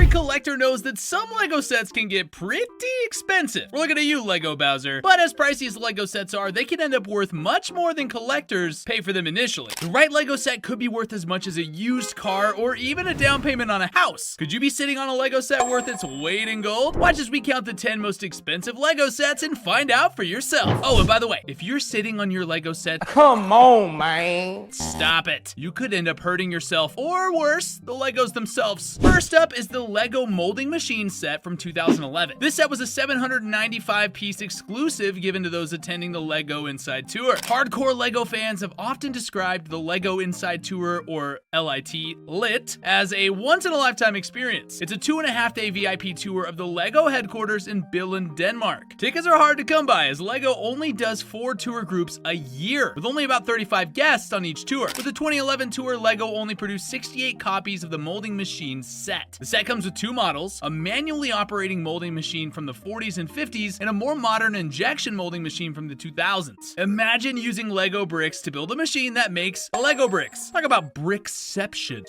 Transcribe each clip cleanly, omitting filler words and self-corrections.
Every collector knows that some Lego sets can get pretty expensive. We're looking at you, Lego Bowser. But as pricey as Lego sets are, they can end up worth much more than collectors pay for them initially. The right Lego set could be worth as much as a used car or even a down payment on a house. Could you be sitting on a Lego set worth its weight in gold? Watch as we count the 10 most expensive Lego sets and find out for yourself. Oh, and by the way, if you're sitting on your Lego set, come on, man. Stop it. You could end up hurting yourself, or worse, the Legos themselves. First up is the Lego Moulding Machine set from 2011. This set was a 795-piece exclusive given to those attending the Lego Inside Tour. Hardcore Lego fans have often described the Lego Inside Tour, or LIT, as a once-in-a-lifetime experience. It's a 2.5-day VIP tour of the Lego headquarters in Billund, Denmark. Tickets are hard to come by as Lego only does 4 tour groups a year, with only about 35 guests on each tour. For the 2011 tour, Lego only produced 68 copies of the Moulding Machine set. The set comes with 2 models, a manually operating molding machine from the 40s and 50s, and a more modern injection molding machine from the 2000s. Imagine using Lego bricks to build a machine that makes Lego bricks. Talk about brickception.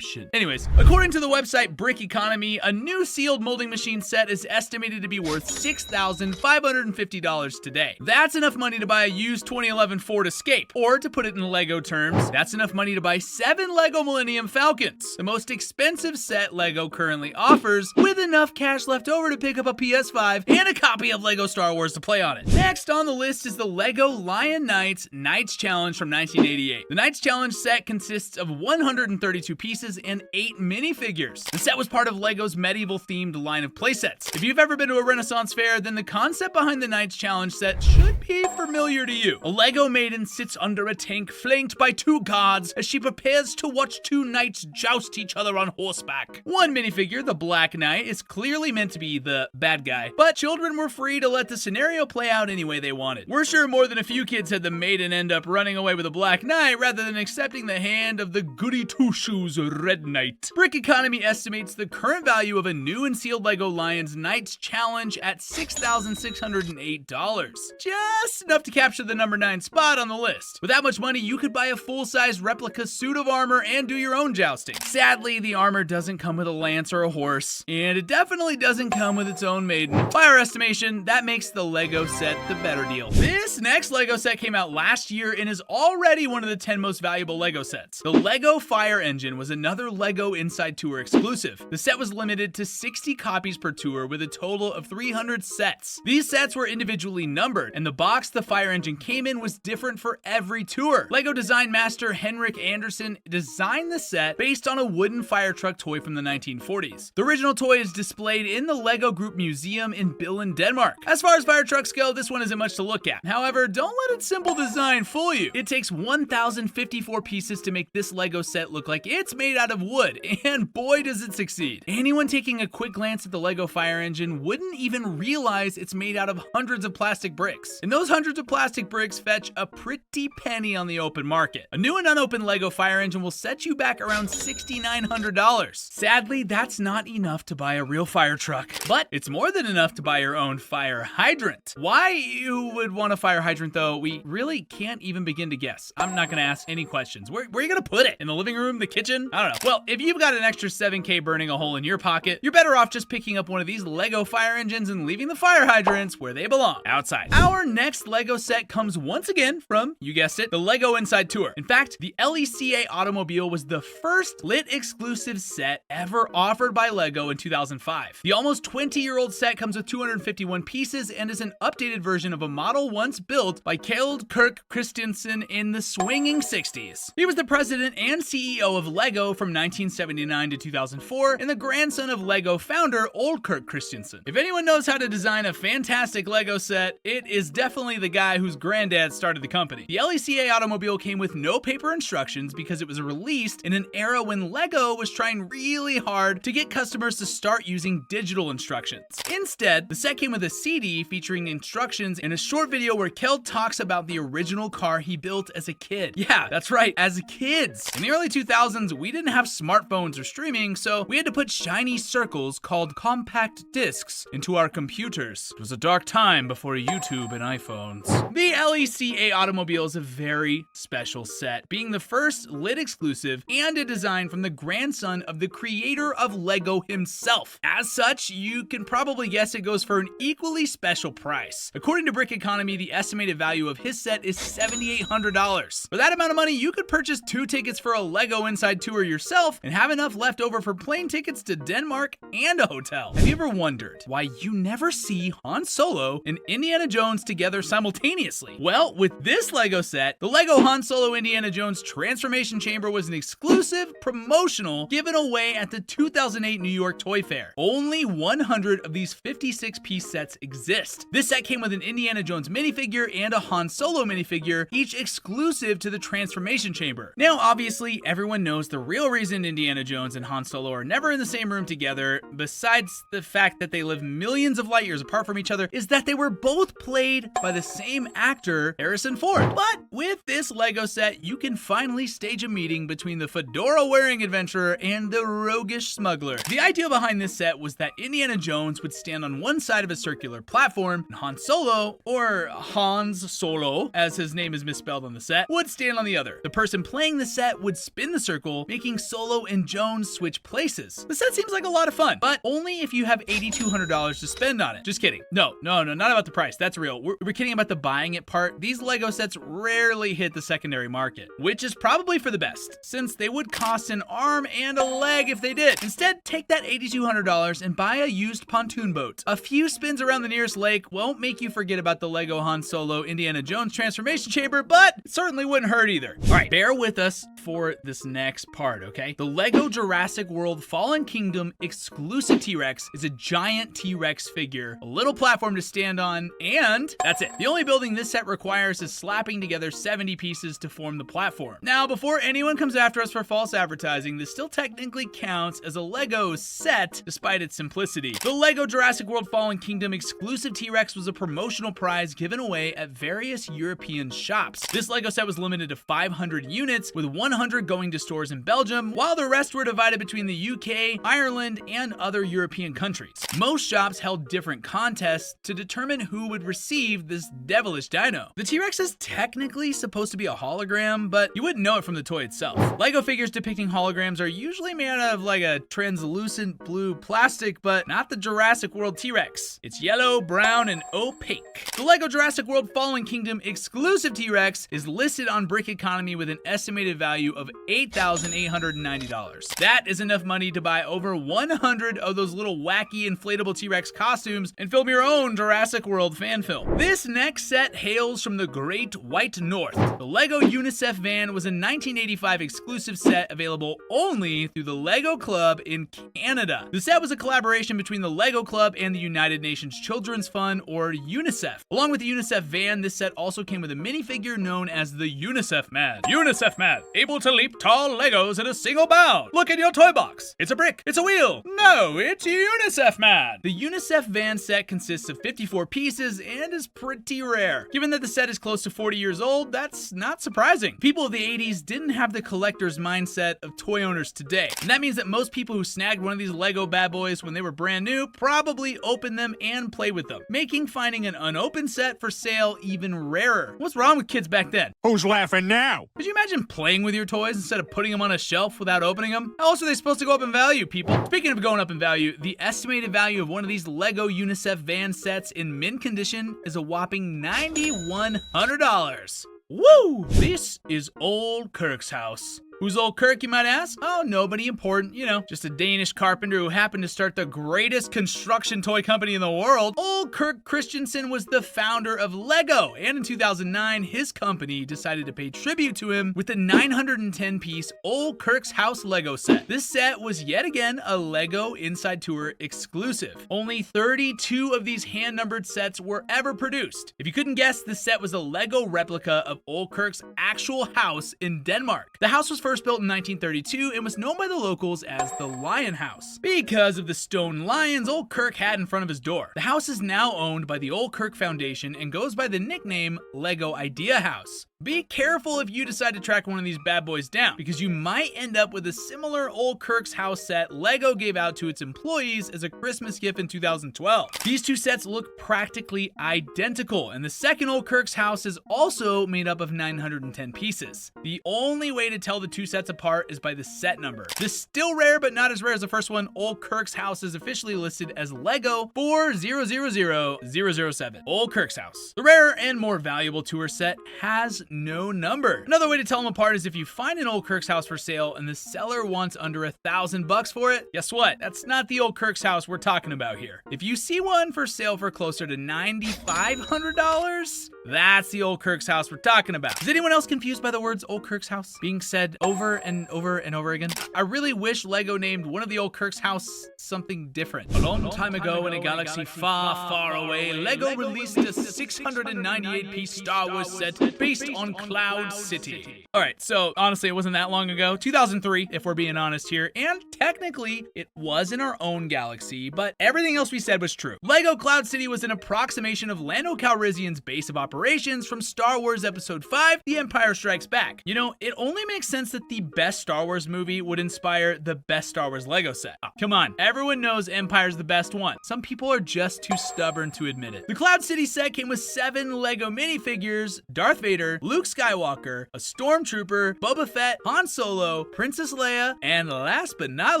Anyways, according to the website Brick Economy, a new sealed molding machine set is estimated to be worth $6,550 today. That's enough money to buy a used 2011 Ford Escape, or to put it in Lego terms, that's enough money to buy 7 Lego Millennium Falcons, the most expensive set Lego currently offers, with enough cash left over to pick up a PS5 and a copy of Lego Star Wars to play on it. Next on the list is the Lego Lion Knights Knights Challenge from 1988. The Knights Challenge set consists of 132 pieces and 8 minifigures. The set was part of Lego's medieval-themed line of playsets. If you've ever been to a Renaissance fair, then the concept behind the Knights Challenge set should be familiar to you. A Lego maiden sits under a tank flanked by 2 guards as she prepares to watch 2 knights joust each other on horseback. One minifigure, the Black Knight, is clearly meant to be the bad guy, but children were free to let the scenario play out any way they wanted. We're sure more than a few kids had the maiden end up running away with a Black Knight rather than accepting the hand of the goody two-shoes Red Knight. Brick Economy estimates the current value of a new and sealed Lego Lions Knights Challenge at $6,608. Just enough to capture the number 9 spot on the list. With that much money, you could buy a full-size replica suit of armor and do your own jousting. Sadly, the armor doesn't come with a lance or a horse, and it definitely doesn't come with its own maiden. By our estimation, that makes the Lego set the better deal. This next Lego set came out last year and is already one of the 10 most valuable Lego sets. The Lego Fire Engine was another Lego Inside Tour exclusive. The set was limited to 60 copies per tour with a total of 300 sets. These sets were individually numbered, and the box the Fire Engine came in was different for every tour. Lego design master Henrik Andersen designed the set based on a wooden Firetruck toy from the 1940s. The original toy is displayed in the Lego Group Museum in Billund, Denmark. As far as Firetrucks go, this one isn't much to look at. However, don't let its simple design fool you. It takes 1,054 pieces to make this Lego set look like it's made out of wood, and boy does it succeed. Anyone taking a quick glance at the Lego Fire Engine wouldn't even realize it's made out of hundreds of plastic bricks. And those hundreds of plastic bricks fetch a pretty penny on the open market. A new and unopened Lego Fire Engine will set you back around $6,900. Sadly, that's not enough to buy a real fire truck, but it's more than enough to buy your own fire hydrant. Why you would want a fire hydrant though, we really can't even begin to guess. I'm not gonna ask any questions. Where are you gonna put it? In the living room, the kitchen? I don't know. Well, if you've got an extra 7K burning a hole in your pocket, you're better off just picking up one of these Lego Fire Engines and leaving the fire hydrants where they belong, outside. Our next Lego set comes once again from, you guessed it, the Lego Inside Tour. In fact, the LECA Automobile was the first lit exclusive set ever offered by Lego in 2005. The almost 20-year-old set comes with 251 pieces and is an updated version of a model once built by Kirk Christensen in the swinging 60s. He was the president and CEO of Lego from 1979 to 2004 and the grandson of Lego founder Kirk Christensen. If anyone knows how to design a fantastic Lego set, it is definitely the guy whose granddad started the company. The LECA Automobile came with no paper instructions because it was released in an era when Lego was trying really hard to get customers to start using digital instructions. Instead, the set came with a CD featuring instructions and a short video where Kel talks about the original car he built as a kid. Yeah, that's right, as kids. In the early 2000s, we didn't have smartphones or streaming, so we had to put shiny circles called compact discs into our computers. It was a dark time before YouTube and iPhones. The LECA Automobile is a very special set, being the first lit exclusive and a design from the grandson of the creator creator of Lego himself. As such, you can probably guess it goes for an equally special price. According to Brick Economy, the estimated value of his set is $7,800. For that amount of money, you could purchase 2 tickets for a Lego Inside tour yourself and have enough left over for plane tickets to Denmark and a hotel. Have you ever wondered why you never see Han Solo and Indiana Jones together simultaneously? Well, with this Lego set, the Lego Han Solo Indiana Jones Transformation Chamber was an exclusive promotional given away at the 2008 New York Toy Fair. Only 100 of these 56-piece sets exist. This set came with an Indiana Jones minifigure and a Han Solo minifigure, each exclusive to the Transformation Chamber. Now, obviously, everyone knows the real reason Indiana Jones and Han Solo are never in the same room together, besides the fact that they live millions of light years apart from each other, is that they were both played by the same actor, Harrison Ford. But with this Lego set, you can finally stage a meeting between the fedora-wearing adventurer and the roguish smuggler. The idea behind this set was that Indiana Jones would stand on one side of a circular platform, and Han Solo, or Hans Solo, as his name is misspelled on the set, would stand on the other. The person playing the set would spin the circle, making Solo and Jones switch places. The set seems like a lot of fun, but only if you have $8,200 to spend on it. Just kidding. No, not about the price. That's real. We're kidding about the buying it part. These Lego sets rarely hit the secondary market, which is probably for the best, since they would cost an arm and a leg if they did. Instead, take that $8,200 and buy a used pontoon boat. A few spins around the nearest lake won't make you forget about the Lego Han Solo Indiana Jones Transformation Chamber, but it certainly wouldn't hurt either. All right, bear with us for this next part, okay? The Lego Jurassic World Fallen Kingdom exclusive T-Rex is a giant T-Rex figure, a little platform to stand on, and that's it. The only building this set requires is slapping together 70 pieces to form the platform. Now, before anyone comes after us for false advertising, this still technically counts as a Lego set despite its simplicity. The Lego Jurassic World Fallen Kingdom exclusive T-Rex was a promotional prize given away at various European shops. This Lego set was limited to 500 units, with 100 going to stores in Belgium, while the rest were divided between the UK, Ireland, and other European countries. Most shops held different contests to determine who would receive this devilish dino. The T-Rex is technically supposed to be a hologram, but you wouldn't know it from the toy itself. Lego figures depicting holograms are usually made out of like a translucent blue plastic, but not the Jurassic World T-Rex. It's yellow, brown, and opaque. The Lego Jurassic World Fallen Kingdom exclusive T-Rex is listed on Brick Economy with an estimated value of $8,890. That is enough money to buy over 100 of those little wacky inflatable T-Rex costumes and film your own Jurassic World fan film. This next set hails from the Great White North. The Lego Unicef van was a 1985 exclusive set available only through the Lego Club in Canada. The set was a collaboration between the Lego Club and the United Nations Children's Fund, or UNICEF. Along with the UNICEF van, this set also came with a minifigure known as the UNICEF Man. UNICEF Man, able to leap tall Legos in a single bound. Look in your toy box. It's a brick. It's a wheel. No, it's UNICEF Man. The UNICEF van set consists of 54 pieces and is pretty rare. Given that the set is close to 40 years old, that's not surprising. People of the 80s didn't have the collector's mindset of toy owners today. And that means that most people who snagged one of these Lego bad boys when they were brand new probably opened them and played with them, making finding an unopened set for sale even rarer. What's wrong with kids back then? Who's laughing now? Could you imagine playing with your toys instead of putting them on a shelf without opening them? How else are they supposed to go up in value, people? Speaking of going up in value, the estimated value of one of these Lego Unicef van sets in mint condition is a whopping $9,100. Woo! This is old Kirk's house. Who's old Kirk, you might ask? Oh, nobody important, you know, just a Danish carpenter who happened to start the greatest construction toy company in the world. Old Kirk Christensen was the founder of Lego, and in 2009, his company decided to pay tribute to him with the 910-piece Old Kirk's House Lego set. This set was yet again a Lego Inside Tour exclusive. Only 32 of these hand-numbered sets were ever produced. If you couldn't guess, the set was a Lego replica of Old Kirk's actual house in Denmark. The house was first built in 1932 and was known by the locals as the Lion House because of the stone lions old Kirk had in front of his door. The house is now owned by the Old Kirk Foundation and goes by the nickname Lego Idea House. Be careful if you decide to track one of these bad boys down, because you might end up with a similar old Kirk's house set Lego gave out to its employees as a Christmas gift in 2012. These two sets look practically identical, and the second old Kirk's house is also made up of 910 pieces. The only way to tell the two sets apart is by the set number. This still rare, but not as rare as the first one. Old Kirk's house is officially listed as Lego 4000007. Old Kirk's house. The rarer and more valuable tour set has no number. Another way to tell them apart is if you find an old Kirk's house for sale and the seller wants under $1,000 for it, guess what? That's not the old Kirk's house we're talking about here. If you see one for sale for closer to $9,500, that's the old Kirk's house we're talking about. Is anyone else confused by the words old Kirk's house being said over and over and over again? I really wish Lego named one of the old Kirk's house something different. A long time ago in a galaxy far, far away, Lego released a 698-piece Star Wars set based on Cloud City. Alright, so honestly it wasn't that long ago, 2003 if we're being honest here, and technically it was in our own galaxy, but everything else we said was true. Lego Cloud City was an approximation of Lando Calrissian's base of operations from Star Wars Episode 5, The Empire Strikes Back. You know, it only makes sense that the best Star Wars movie would inspire the best Star Wars Lego set. Oh, come on, everyone knows Empire's the best one. Some people are just too stubborn to admit it. The Cloud City set came with 7 Lego minifigures, Darth Vader, Luke Skywalker, a Stormtrooper, Boba Fett, Han Solo, Princess Leia, and last but not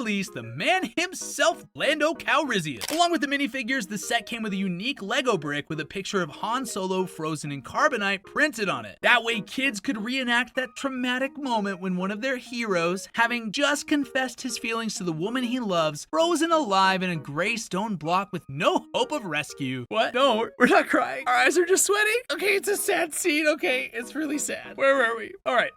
least, the man himself, Lando Calrissian. Along with the minifigures, the set came with a unique Lego brick with a picture of Han Solo frozen in carbonite printed on it. That way kids could reenact that traumatic moment when one of their heroes, having just confessed his feelings to the woman he loves, frozen alive in a gray stone block with no hope of rescue. What? No, we're not crying. Our eyes are just sweating. Okay, it's a sad scene. Okay, it's really sad. Where were we? All right.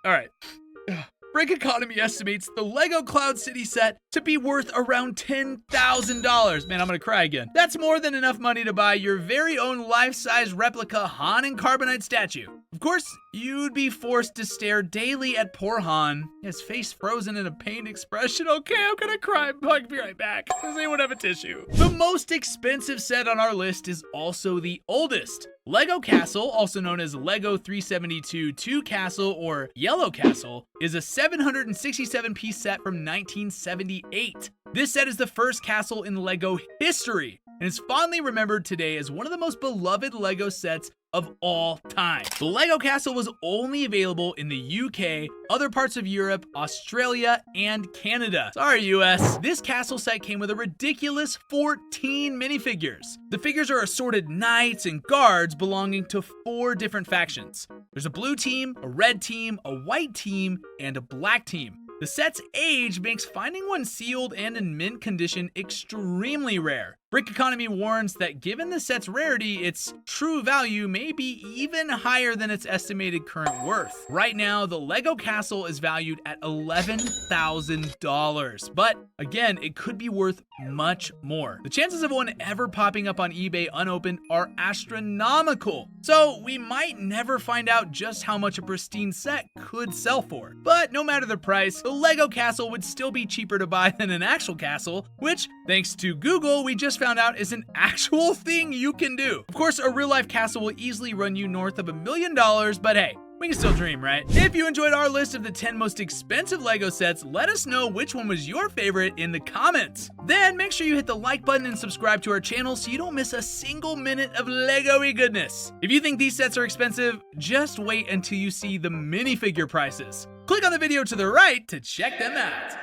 Brick Economy estimates the Lego Cloud City set to be worth around $10,000. Man, I'm gonna cry again. That's more than enough money to buy your very own life-size replica Han and carbonite statue. Of course, you'd be forced to stare daily at poor Han, his face frozen in a pained expression. Okay, I'm gonna cry. I'll be right back. Does anyone have a tissue? The most expensive set on our list is also the oldest. Lego Castle, also known as Lego 372 2 Castle or Yellow Castle, is a 767-piece set from 1978. This set is the first castle in Lego history and is fondly remembered today as one of the most beloved Lego sets of all time. The Lego Castle was only available in the UK, other parts of Europe, Australia, and Canada. Sorry, US. This castle set came with a ridiculous 14 minifigures. The figures are assorted knights and guards belonging to 4 different factions. There's a blue team, a red team, a white team, and a black team. The set's age makes finding one sealed and in mint condition extremely rare. Brick Economy warns that given the set's rarity, its true value may be even higher than its estimated current worth. Right now, the Lego Castle is valued at $11,000, but again, it could be worth much more. The chances of one ever popping up on eBay unopened are astronomical, so we might never find out just how much a pristine set could sell for. But no matter the price, the Lego Castle would still be cheaper to buy than an actual castle, which, thanks to Google, we just found out is an actual thing you can do. Of course, a real-life castle will easily run you north of $1 million, but hey, we can still dream, right? If you enjoyed our list of the 10 most expensive Lego sets, let us know which one was your favorite in the comments. Then make sure you hit the like button and subscribe to our channel so you don't miss a single minute of Lego-y goodness. If you think these sets are expensive, just wait until you see the minifigure prices. Click on the video to the right to check them out.